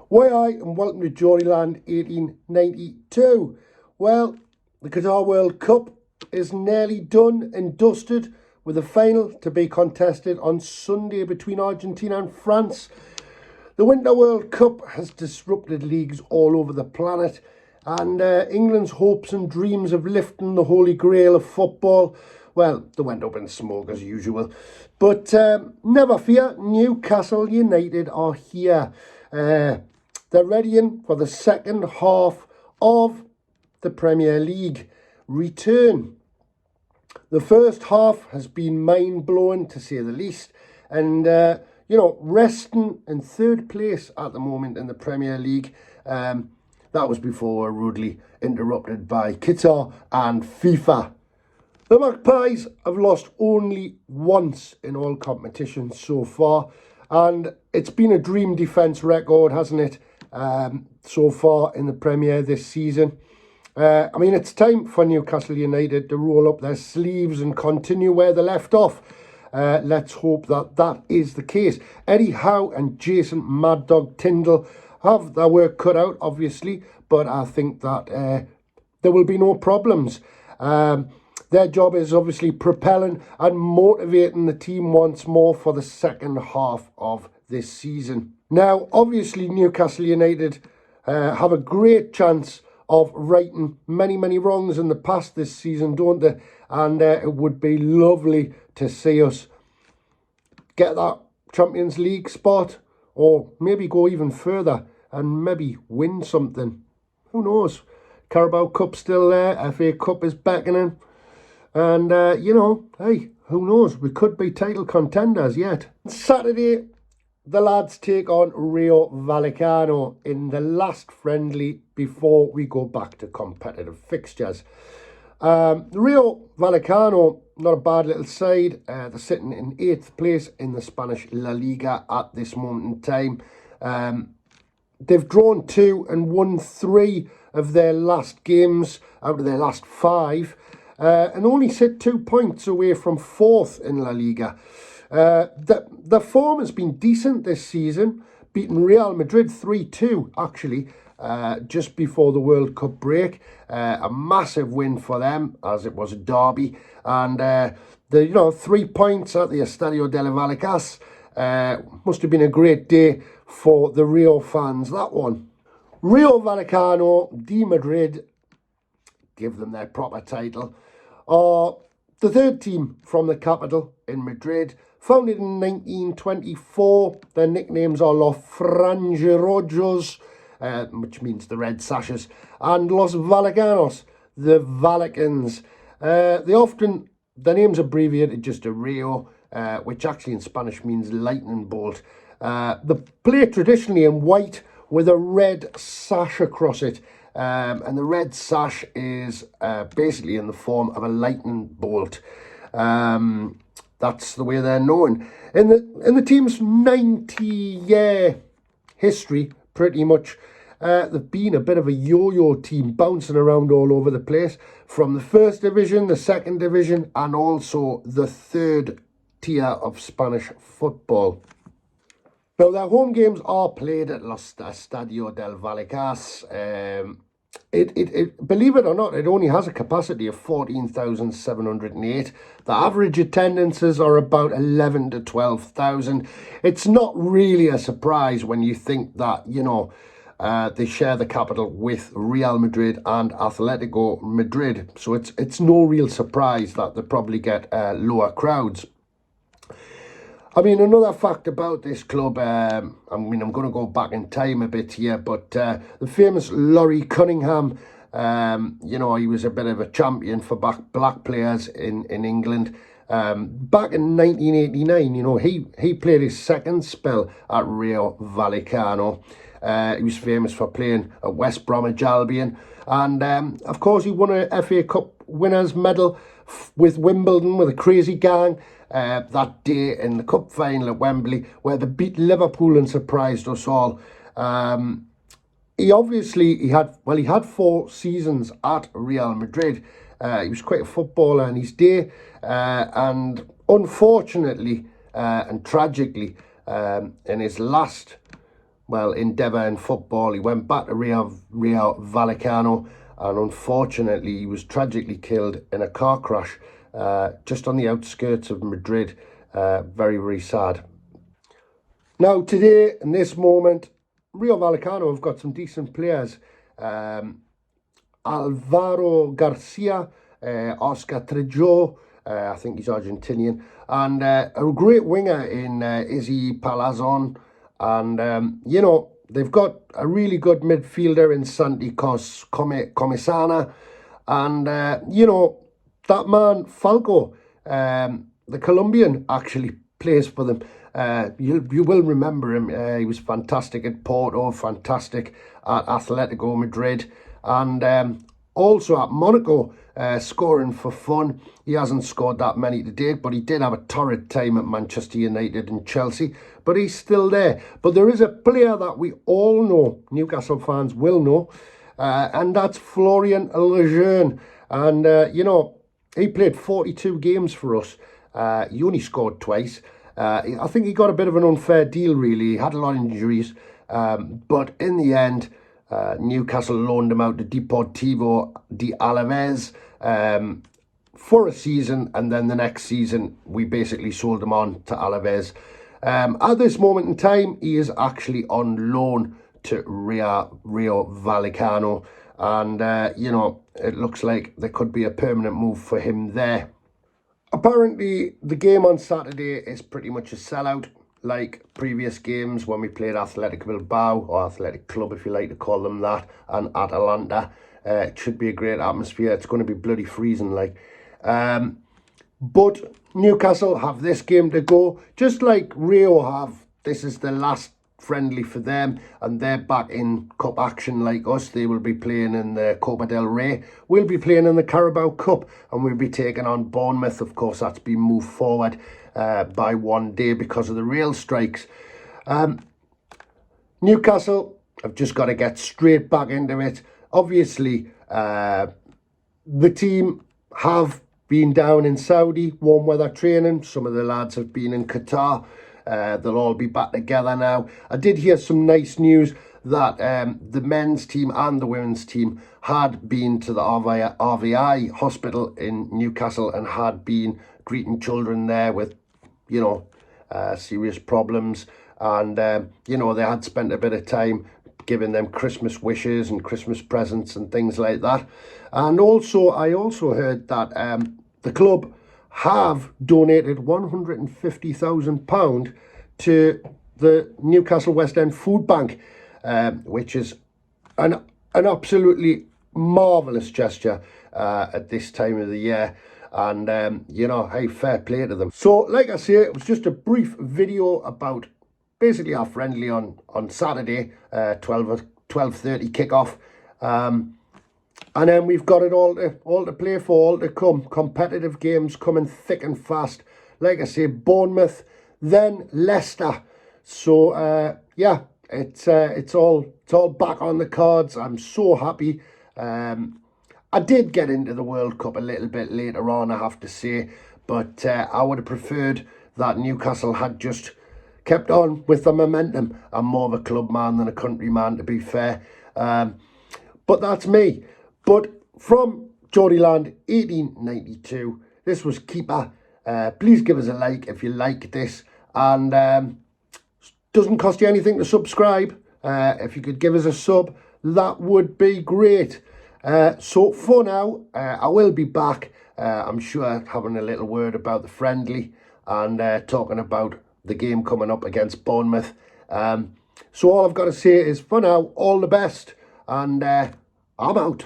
Why I and welcome to Geordieland 1892. Well, the Qatar World Cup is nearly done and dusted, with a final to be contested on Sunday between Argentina and France. The Winter World Cup has disrupted leagues all over the planet, and England's hopes and dreams of lifting the holy grail of football, well, they went up in smoke as usual. But never fear, Newcastle United are here. They're readying for the second half of the Premier League return. The first half has been mind-blowing, to say the least. And, resting in third place at the moment in the Premier League. That was before rudely interrupted by Qatar and FIFA. The Magpies have lost only once in all competitions so far. And it's been a dream defence record, hasn't it? So far in the Premier this season. It's time for Newcastle United to roll up their sleeves and continue where they left off. Let's hope that is the case. Eddie Howe and Jason Mad Dog Tyndall have their work cut out, obviously, but I think that there will be no problems. Their job is obviously propelling and motivating the team once more for the second half of this season. Now, obviously, Newcastle United have a great chance of righting many wrongs in the past this season, don't they? And it would be lovely to see us get that Champions League spot, or maybe go even further and maybe win something. Who knows? Carabao Cup still there, FA Cup is beckoning. And, hey, who knows? We could be title contenders yet. Saturday, the lads take on Rayo Vallecano in the last friendly before we go back to competitive fixtures. Rayo Vallecano, not a bad little side. They're sitting in 8th place in the Spanish La Liga at this moment in time. They've drawn 2 and won 3 of their last games out of their last 5. And only sit 2 points away from 4th in La Liga. The form has been decent this season, beating Real Madrid 3-2 actually, just before the World Cup break. A massive win for them, as it was a derby, and the 3 points at the Estadio de la Vallecas must have been a great day for the Rio fans, that one. Rayo Vallecano de Madrid, give them their proper title, are the third team from the capital in Madrid. Founded in 1924, their nicknames are Los Franjirojos, which means the Red Sashes, and Los Vallecanos, the Vallecans. Their name's abbreviated just to Rayo, which actually in Spanish means lightning bolt. They play traditionally in white with a red sash across it. And the red sash is basically in the form of a lightning bolt. That's the way they're known. In the team's 90-year history, pretty much, they've been a bit of a yo-yo team, bouncing around all over the place, from the 1st division, the 2nd division, and also the 3rd tier of Spanish football. Now, their home games are played at Los Estadio del Vallecas. Believe it or not, it only has a capacity of 14,708. The average attendances are about 11 to 12,000. It's not really a surprise when you think that, they share the capital with Real Madrid and Atletico Madrid. So it's no real surprise that they probably get lower crowds. Another fact about this club, I'm going to go back in time a bit here, but the famous Laurie Cunningham, he was a bit of a champion for black players in England. Back in 1989, he played his second spell at Rayo Vallecano. He was famous for playing at West Bromwich Albion. And, of course, he won a FA Cup winners' medal with Wimbledon with a crazy gang. That day in the cup final at Wembley, where they beat Liverpool and surprised us all. He had 4 seasons at Real Madrid. He was quite a footballer in his day, and unfortunately and tragically, in his last endeavour in football. He went back to Rayo Vallecano, and unfortunately he was tragically killed in a car crash just on the outskirts of Madrid. Very, very sad. Now today, in this moment, Rayo Vallecano have got some decent players. Alvaro Garcia, Oscar Trejo, I think he's Argentinian, and a great winger in Izzy Palazon. And, you know, they've got a really good midfielder in Santi Comisana. And, you know, that man, Falco, the Colombian, actually plays for them. You will remember him. He was fantastic at Porto, fantastic at Atletico Madrid, and also at Monaco, scoring for fun. He hasn't scored that many to date, but he did have a torrid time at Manchester United and Chelsea, but he's still there. But there is a player that we all know, Newcastle fans will know, and that's Florian Lejeune. And, you know, he played 42 games for us. He only scored twice. I think he got a bit of an unfair deal, really. He had a lot of injuries. But in the end, Newcastle loaned him out to Deportivo de Alaves for a season. And then the next season, we basically sold him on to Alaves. At this moment in time, he is actually on loan to Rayo Vallecano. And, you know, it looks like there could be a permanent move for him there. Apparently, the game on Saturday is pretty much a sellout, like previous games when we played Athletic Bilbao, or Athletic Club if you like to call them that, and Atalanta. It should be a great atmosphere. It's going to be bloody freezing, like. But Newcastle have this game to go, just like Rayo have. This is the last friendly for them, and they're back in cup action like us. They will be playing in the Copa del Rey. We'll be playing in the Carabao Cup, and we'll be taking on Bournemouth. Of course, that's been moved forward by 1 day because of the rail strikes. Newcastle have just got to get straight back into it. Obviously, the team have been down in Saudi, warm weather training. Some of the lads have been in Qatar. They'll all be back together now. I did hear some nice news that the men's team and the women's team had been to the RVI hospital in Newcastle and had been greeting children there with, you know, serious problems. And, you know, they had spent a bit of time giving them Christmas wishes and Christmas presents and things like that. And also, I also heard that the club have donated £150,000 to the Newcastle West End Food Bank, which is an absolutely marvellous gesture at this time of the year. And, you know, hey, fair play to them. So, like I say, it was just a brief video about basically our friendly on Saturday, 12:30 kickoff. And then we've got it all to play for, all to come. Competitive games coming thick and fast. Like I say, Bournemouth, then Leicester. So yeah, it's all back on the cards. I'm so happy. I did get into the World Cup a little bit later on, I have to say, but I would have preferred that Newcastle had just kept on with the momentum. I'm more of a club man than a country man, to be fair. But that's me. But from Geordieland 1892, this was Keeper. Please give us a like if you like this. And doesn't cost you anything to subscribe. If you could give us a sub, that would be great. So for now, I will be back. I'm sure having a little word about the friendly and talking about the game coming up against Bournemouth. So all I've got to say is, for now, all the best. And I'm out.